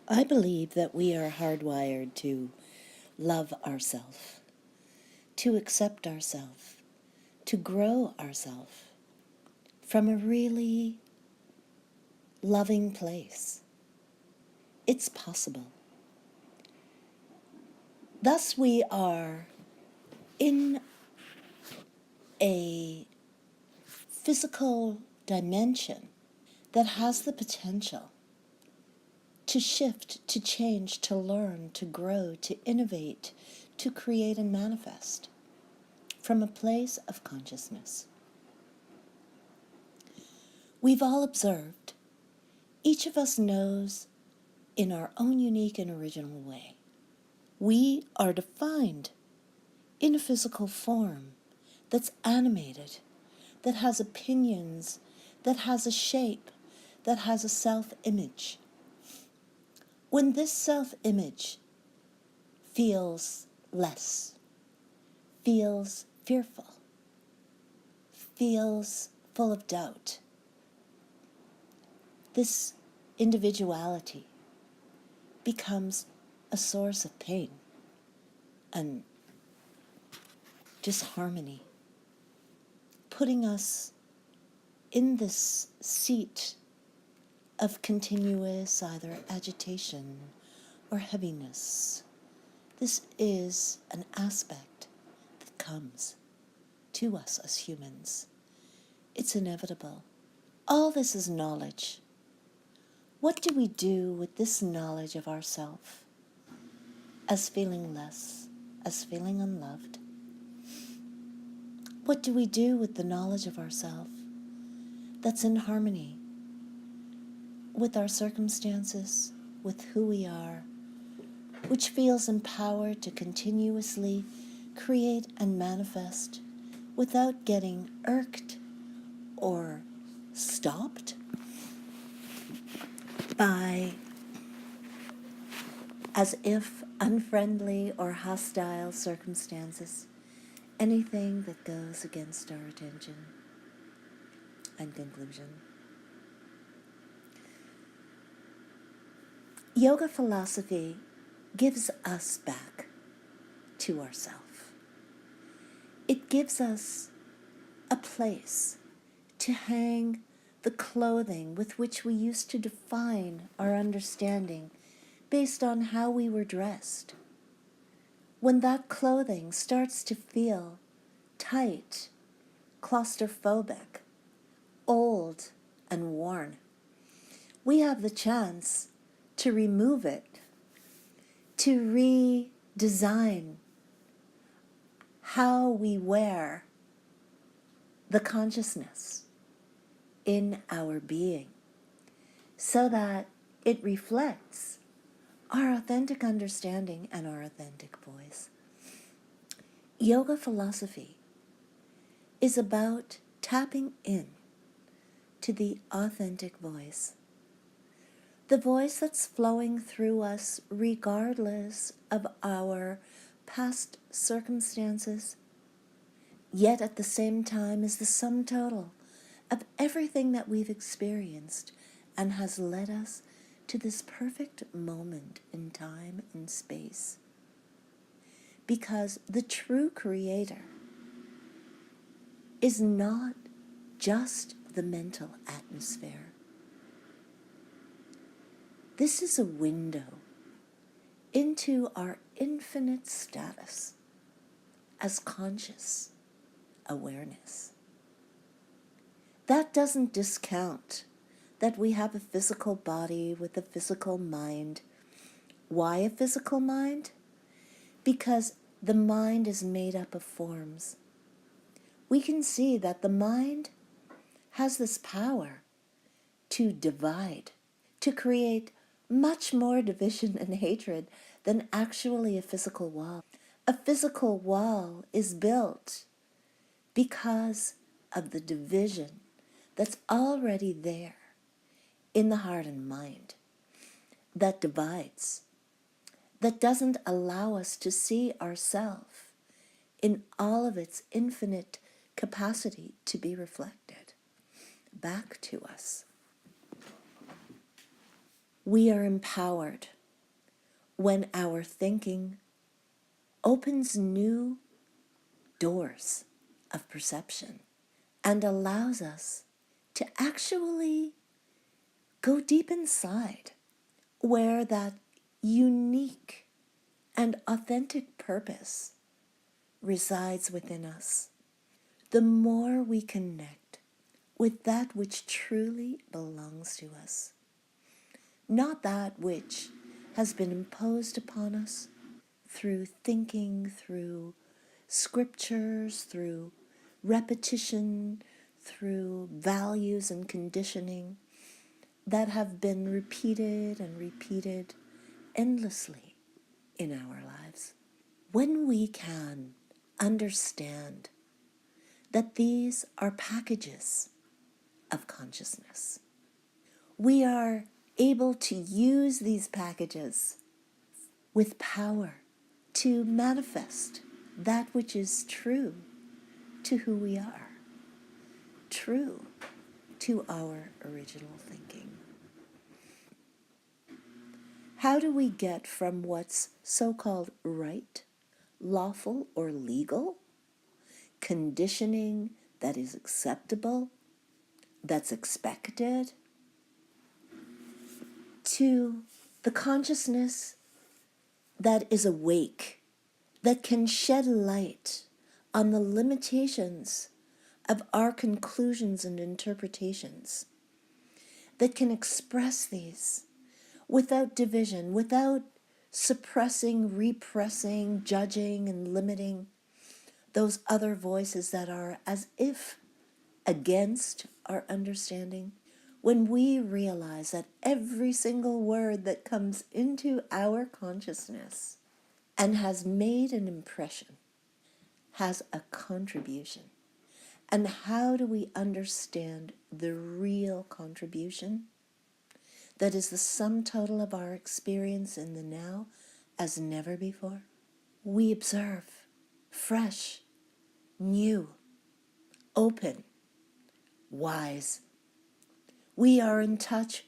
I believe that we are hardwired to love ourselves, to accept ourselves, to grow ourselves from a really loving place. It's possible. Thus, we are in a physical dimension that has the potential to shift, to change, to learn, to grow, to innovate, to create and manifest from a place of consciousness. We've all observed, each of us knows in our own unique and original way. We are defined in a physical form that's animated, that has opinions, that has a shape, that has a self-image. When this self-image feels less, feels fearful, feels full of doubt, this individuality becomes a source of pain and disharmony, putting us in this seat of continuous either agitation or heaviness. This is an aspect that comes to us as humans. It's inevitable. All this is knowledge. What do we do with this knowledge of ourself as feeling less, as feeling unloved? What do we do with the knowledge of ourself that's in harmony with our circumstances, with who we are, which feels empowered to continuously create and manifest without getting irked or stopped by as if unfriendly or hostile circumstances, anything that goes against our attention and conclusion. Yoga philosophy gives us back to ourselves. It gives us a place to hang the clothing with which we used to define our understanding based on how we were dressed. When that clothing starts to feel tight, claustrophobic, old, and worn, we have the chance to remove it, to redesign how we wear the consciousness in our being so that it reflects our authentic understanding and our authentic voice. Yoga philosophy is about tapping in to the authentic voice, the voice that's flowing through us regardless of our past circumstances, yet at the same time is the sum total of everything that we've experienced and has led us to this perfect moment in time and space. Because the true creator is not just the mental atmosphere. This is a window into our infinite status as conscious awareness. That doesn't discount that we have a physical body with a physical mind. Why a physical mind? Because the mind is made up of forms. We can see that the mind has this power to divide, to create much more division and hatred than actually a physical wall. A physical wall is built because of the division that's already there in the heart and mind that divides, that doesn't allow us to see ourselves in all of its infinite capacity to be reflected back to us. We are empowered when our thinking opens new doors of perception and allows us to actually go deep inside where that unique and authentic purpose resides within us. The more we connect with that which truly belongs to us, not that which has been imposed upon us through thinking, through scriptures, through repetition, through values and conditioning that have been repeated and repeated endlessly in our lives. When we can understand that these are packages of consciousness, we are able to use these packages with power to manifest that which is true to who we are, true to our original thinking. How do we get from what's so-called right, lawful, or legal, conditioning that is acceptable, that's expected, to the consciousness that is awake, that can shed light on the limitations of our conclusions and interpretations, that can express these without division, without suppressing, repressing, judging, and limiting those other voices that are as if against our understanding? When we realize that every single word that comes into our consciousness and has made an impression has a contribution. And how do we understand the real contribution? That is the sum total of our experience in the now as never before. We observe fresh, new, open, wise. We are in touch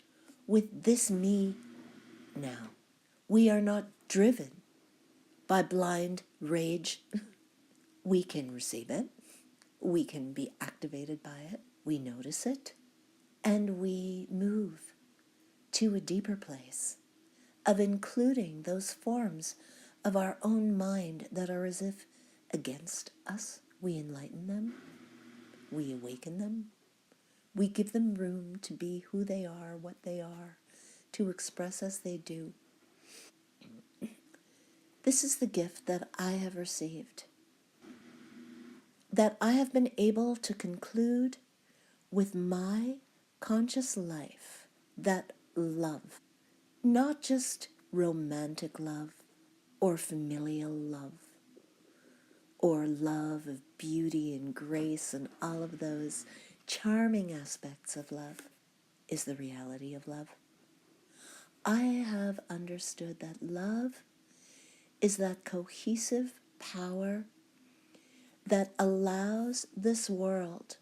with this me now. We are not driven by blind rage. We can receive it. We can be activated by it. We notice it. And we move to a deeper place of including those forms of our own mind that are as if against us. We enlighten them. We awaken them. We give them room to be who they are, what they are, to express as they do. This is the gift that I have received, that I have been able to conclude with my conscious life, that love, not just romantic love or familial love or love of beauty and grace and all of those charming aspects of love, is the reality of love. I have understood that love is that cohesive power that allows this world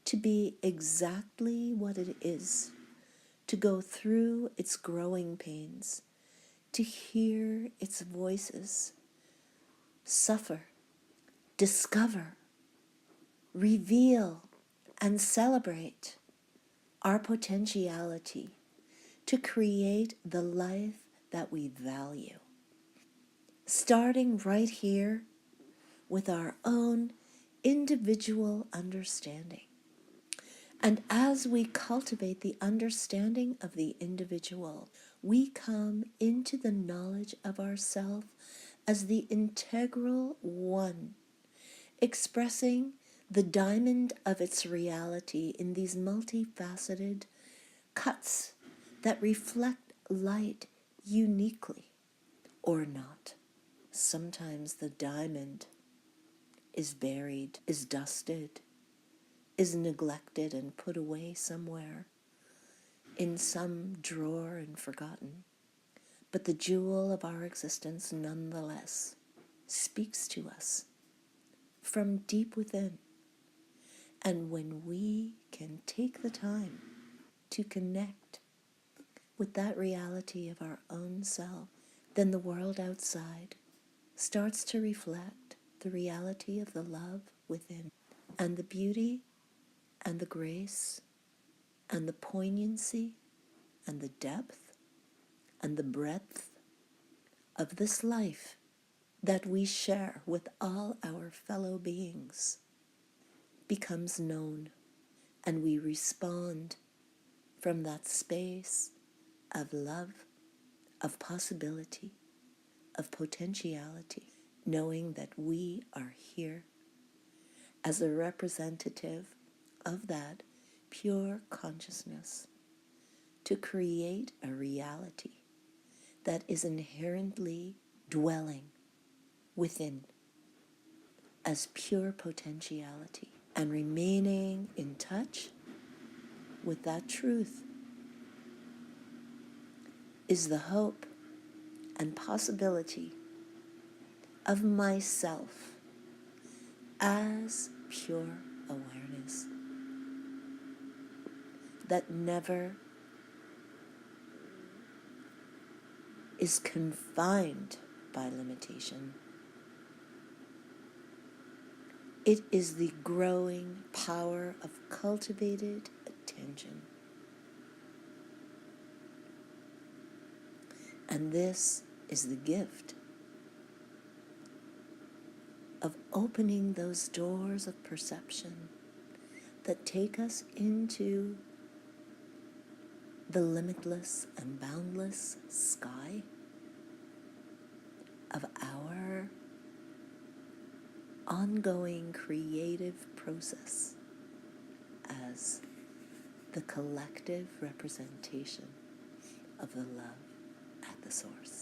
to be exactly what it is, to go through its growing pains, to hear its voices, suffer, discover, reveal, and celebrate our potentiality to create the life that we value. Starting right here with our own individual understanding. And as we cultivate the understanding of the individual, we come into the knowledge of ourself as the integral one, expressing the diamond of its reality in these multifaceted cuts that reflect light uniquely or not. Sometimes the diamond is buried, is dusted, is neglected and put away somewhere in some drawer and forgotten. But the jewel of our existence nonetheless speaks to us from deep within. And when we can take the time to connect with that reality of our own self, then the world outside starts to reflect the reality of the love within, and the beauty and the grace and the poignancy and the depth and the breadth of this life that we share with all our fellow beings becomes known, and we respond from that space of love, of possibility, of potentiality, knowing that we are here as a representative of that pure consciousness to create a reality that is inherently dwelling within as pure potentiality, and remaining in touch with that truth is the hope and possibility of myself as pure awareness that never is confined by limitation. It is the growing power of cultivated attention. And this is the gift of opening those doors of perception that take us into the limitless and boundless sky of our ongoing creative process as the collective representation of the love at the source.